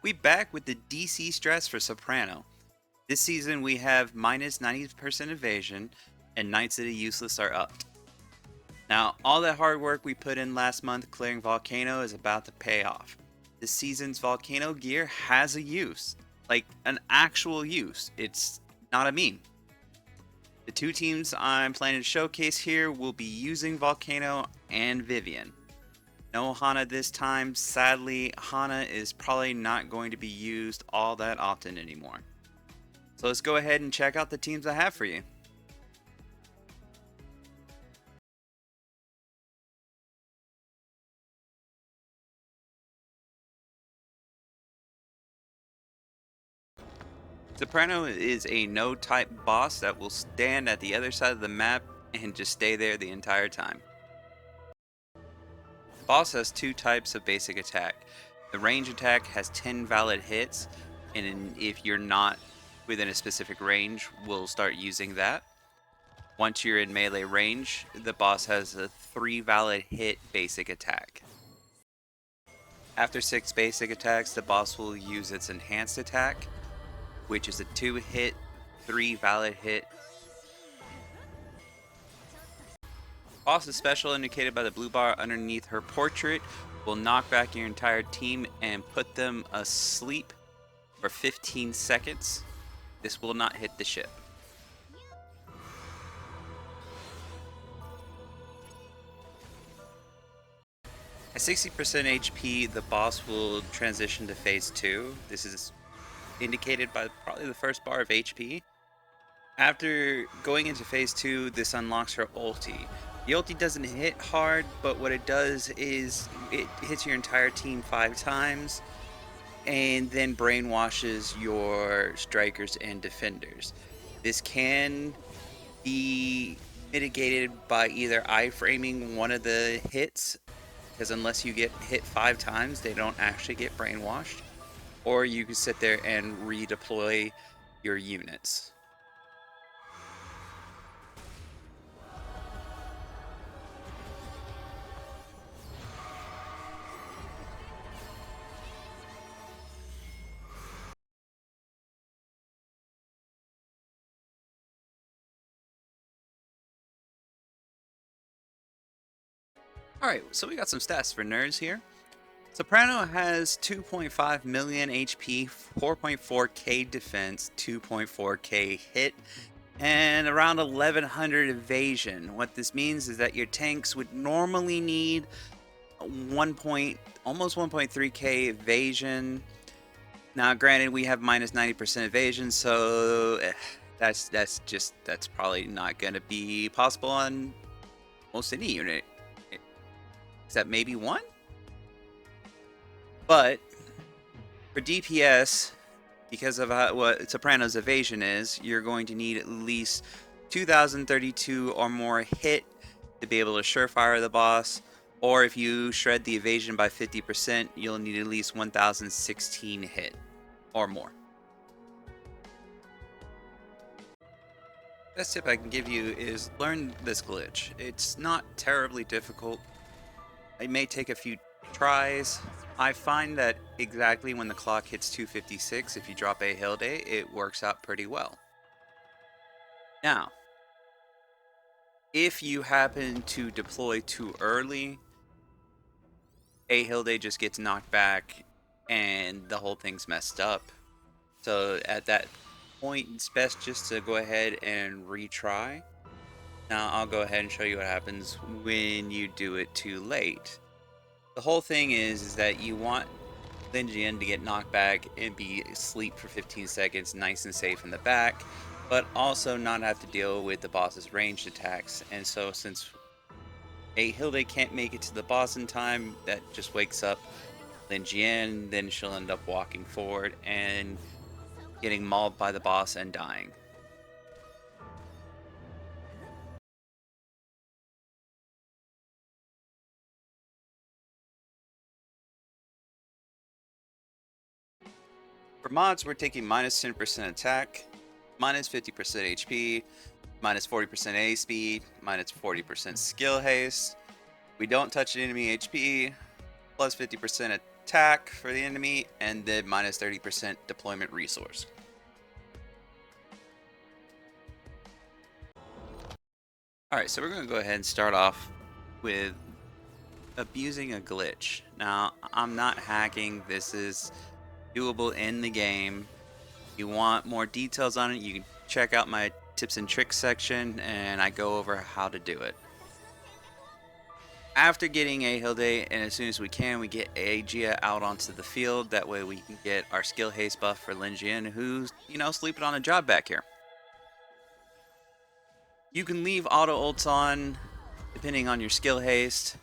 we back with the DC strats for Soprano. This season we have minus 90% evasion, and Knights of the Useless are upped. Now, all that hard work we put in last month clearing Volcano is about to pay off. This season's Volcano gear has a use, like an actual use. It's not a meme. The two teams I'm planning to showcase here will be using Volcano and Vivian. No Hana this time. Sadly, Hana is probably not going to be used all that often anymore. So let's go ahead and check out the teams I have for you. Soprano is a no-type boss that will stand at the other side of the map and just stay there the entire time. The boss has two types of basic attack. The range attack has 10 valid hits, and if you're not within a specific range, we'll start using that. Once you're in melee range, the boss has a 3 valid hit basic attack. After 6 basic attacks, the boss will use its enhanced attack, which is a 2-hit, 3 valid hit. Boss's special, indicated by the blue bar underneath her portrait, will knock back your entire team and put them asleep for 15 seconds. This will not hit the ship. At 60% HP, the boss will transition to phase 2. This is indicated by probably the first bar of HP. After going into phase 2, this unlocks her ulti. The ulti doesn't hit hard, but what it does is it hits your entire team 5 times and then brainwashes your strikers and defenders. This can be mitigated by either iframing one of the hits, because unless you get hit 5 times, they don't actually get brainwashed. Or you can sit there and redeploy your units. Alright, so we got some stats for nerds here. Soprano has 2.5 million HP, 4.4k defense, 2.4k hit, and around 1100 evasion. What this means is that your tanks would normally need almost 1.3k evasion. Now, granted, we have minus 90% evasion, so that's probably not going to be possible on most any unit, except maybe one. But for DPS, because of what Soprano's evasion is, you're going to need at least 2032 or more hit to be able to surefire the boss. Or if you shred the evasion by 50%, you'll need at least 1016 hit or more. Best tip I can give you is learn this glitch. It's not terribly difficult. It may take a few tries. I find that exactly when the clock hits 256, if you drop a Hilde, it works out pretty well. Now, if you happen to deploy too early, a Hilde just gets knocked back and the whole thing's messed up. So at that point, it's best just to go ahead and retry. Now I'll go ahead and show you what happens when you do it too late. The whole thing is that you want Lin Jian to get knocked back and be asleep for 15 seconds, nice and safe in the back, but also not have to deal with the boss's ranged attacks. And so since a Hilde can't make it to the boss in time, that just wakes up Lin Jian, then she'll end up walking forward and getting mauled by the boss and dying. For mods, we're taking minus 10% attack, minus 50% HP, minus 40% A speed, minus 40% skill haste. We don't touch enemy HP, plus 50% attack for the enemy, and then minus 30% deployment resource. Alright, so we're going to go ahead and start off with abusing a glitch. Now, I'm not hacking. This is doable in the game. If you want more details on it, you can check out my tips and tricks section, and I go over how to do it. After getting a Hilde, and as soon as we can, we get Aegea out onto the field. That way we can get our skill haste buff for Linjian, who's, sleeping on a job back here. You can leave auto ults on, depending on your skill haste.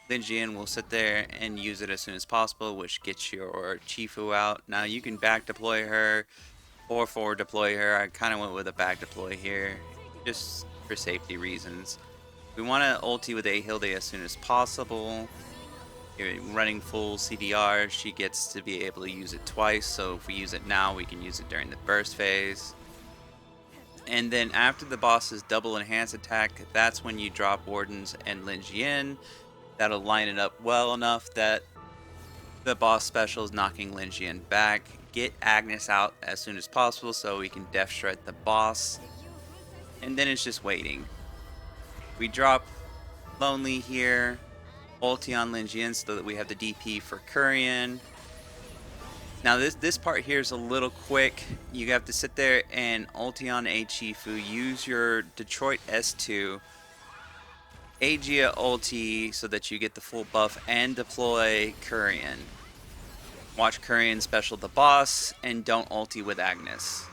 Linjian will sit there and use it as soon as possible, which gets your Chifu out. Now you can back deploy her or forward deploy her. I kind of went with a back deploy here, just for safety reasons. We want to ulti with a Hilde as soon as possible. You're running full CDR, she gets to be able to use it twice, so if we use it now, we can use it during the burst phase. And then after the boss's double enhance attack, that's when you drop Wardens and Linjian. That'll line it up well enough that the boss special is knocking Linjian back. Get Agnes out as soon as possible so we can def shred the boss. And then it's just waiting. We drop Lonely here, ulti on Linjian so that we have the DP for Kurian. Now this part here is a little quick. You have to sit there and ulti on a Chifu, use your Detroit S2, Aegea ulti so that you get the full buff, and deploy Kurian. Watch Kurian special the boss, and don't ulti with Agnes.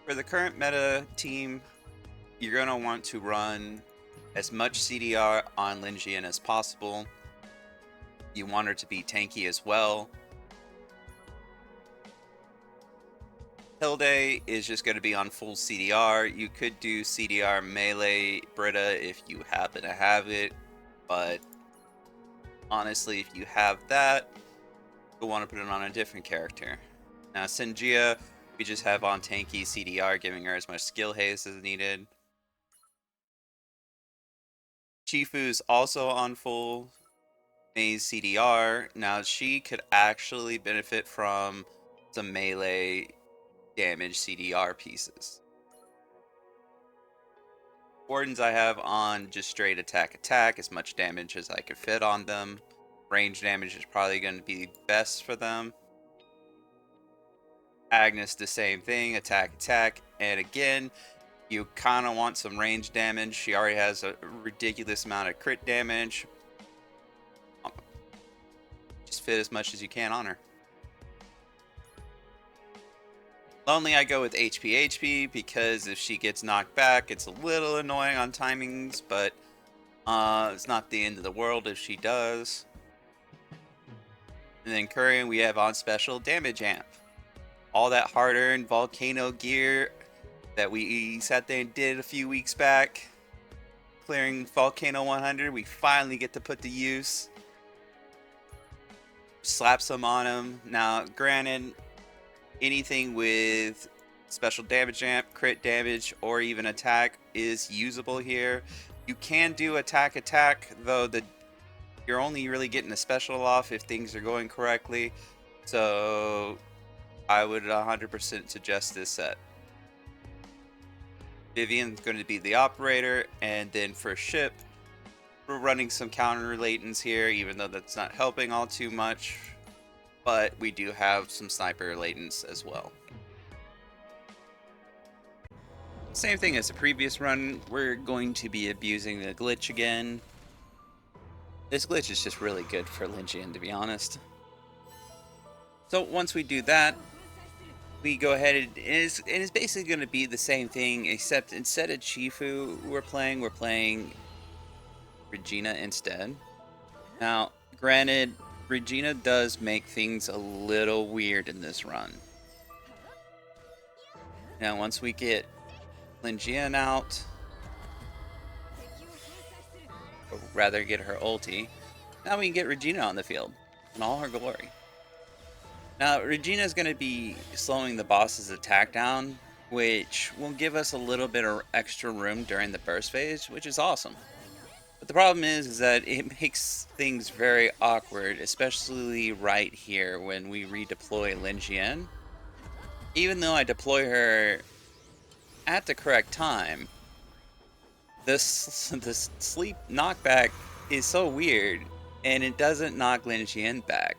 For the current meta team, you're going to want to run as much CDR on Linjian as possible. You want her to be tanky as well. Hilde is just going to be on full CDR. You could do CDR melee Britta if you happen to have it, but honestly, if you have that, you'll want to put it on a different character. Now, Senjia, we just have on tanky CDR, giving her as much skill haste as needed. Chifu's also on full Mage CDR. Now, she could actually benefit from some melee damage CDR pieces. Wardens I have on just straight attack, as much damage as I could fit on them. Range damage is probably going to be best for them. Agnes, the same thing, attack, and again, you kind of want some range damage. She already has a ridiculous amount of crit damage. Just fit as much as you can on her. Lonely, I go with HP because if she gets knocked back, it's a little annoying on timings, but it's not the end of the world if she does. And then Kurian, we have on special damage amp. All that hard-earned Volcano gear that we sat there and did a few weeks back, clearing Volcano 100, we finally get to put to use. Slap some on him. Now, granted, anything with special damage amp, crit damage, or even attack is usable here. You can do attack, though you're only really getting a special off if things are going correctly. So I would 100% suggest this set. Vivian's going to be the operator, and then for ship, we're running some counter latents here, even though that's not helping all too much, but we do have some sniper latents as well. Same thing as the previous run, we're going to be abusing the glitch again. This glitch is just really good for Linjian, to be honest. So once we do that, we go ahead and it's basically going to be the same thing, except instead of Chifu we're playing Regina instead. Now, granted, Regina does make things a little weird in this run. Now, once we get Linjian out, or rather get her ulti, Now we can get Regina on the field in all her glory. Now, Regina is going to be slowing the boss's attack down, which will give us a little bit of extra room during the burst phase, which is awesome. But the problem is that it makes things very awkward, especially right here when we redeploy Lin Jian. Even though I deploy her at the correct time, the sleep knockback is so weird, and it doesn't knock Lin Jian back.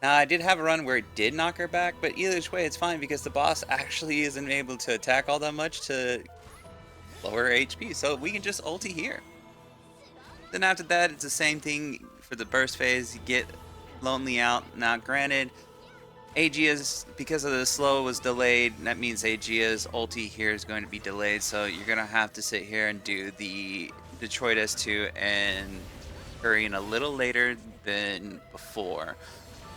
Now, I did have a run where it did knock her back, but either way, it's fine because the boss actually isn't able to attack all that much to lower her HP, so we can just ulti here. Then after that, it's the same thing for the burst phase. You get Lonely out. Now, granted, Aegea's, because of the slow, was delayed. That means Aegea's ulti here is going to be delayed, so you're going to have to sit here and do the Detroit S2 and hurry in a little later than before.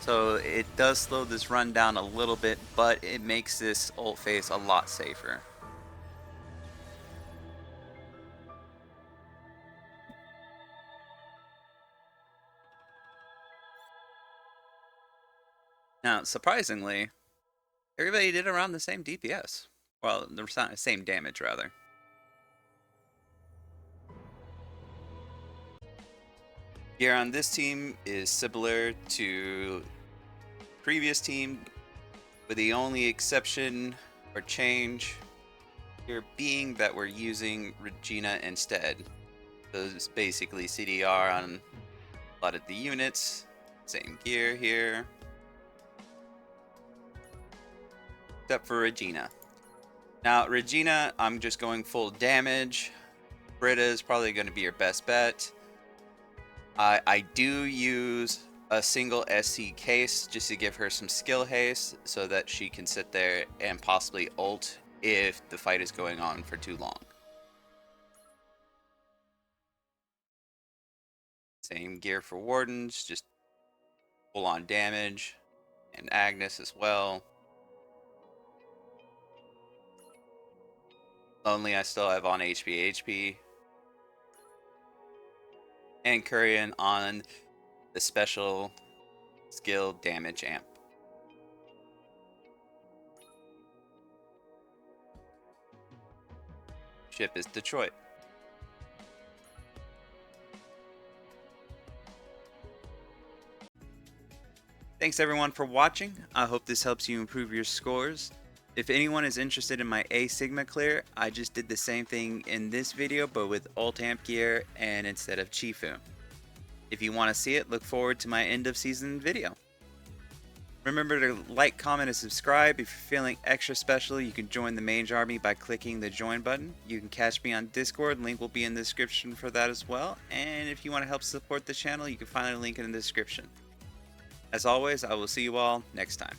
So it does slow this run down a little bit, but it makes this ult phase a lot safer. Now, surprisingly, everybody did around the same DPS. Well, the same damage, rather. Gear on this team is similar to previous team, with the only exception or change here being that we're using Regina instead. So it's basically CDR on a lot of the units. Same gear here, except for Regina. Now, Regina, I'm just going full damage. Britta is probably going to be your best bet. I do use a single SC case just to give her some skill haste so that she can sit there and possibly ult if the fight is going on for too long. Same gear for Wardens, just full on damage, and Agnes as well. Lonely, I still have on HP. And Kurian on the special skill damage amp. Ship is Detroit. Thanks everyone for watching. I hope this helps you improve your scores. If anyone is interested in my A Sigma clear, I just did the same thing in this video but with ult amp gear and instead of Chifu. If you want to see it, look forward to my end of season video. Remember to like, comment, and subscribe. If you're feeling extra special, you can join the Mage Army by clicking the join button. You can catch me on Discord, link will be in the description for that as well. And if you want to help support the channel, you can find a link in the description. As always, I will see you all next time.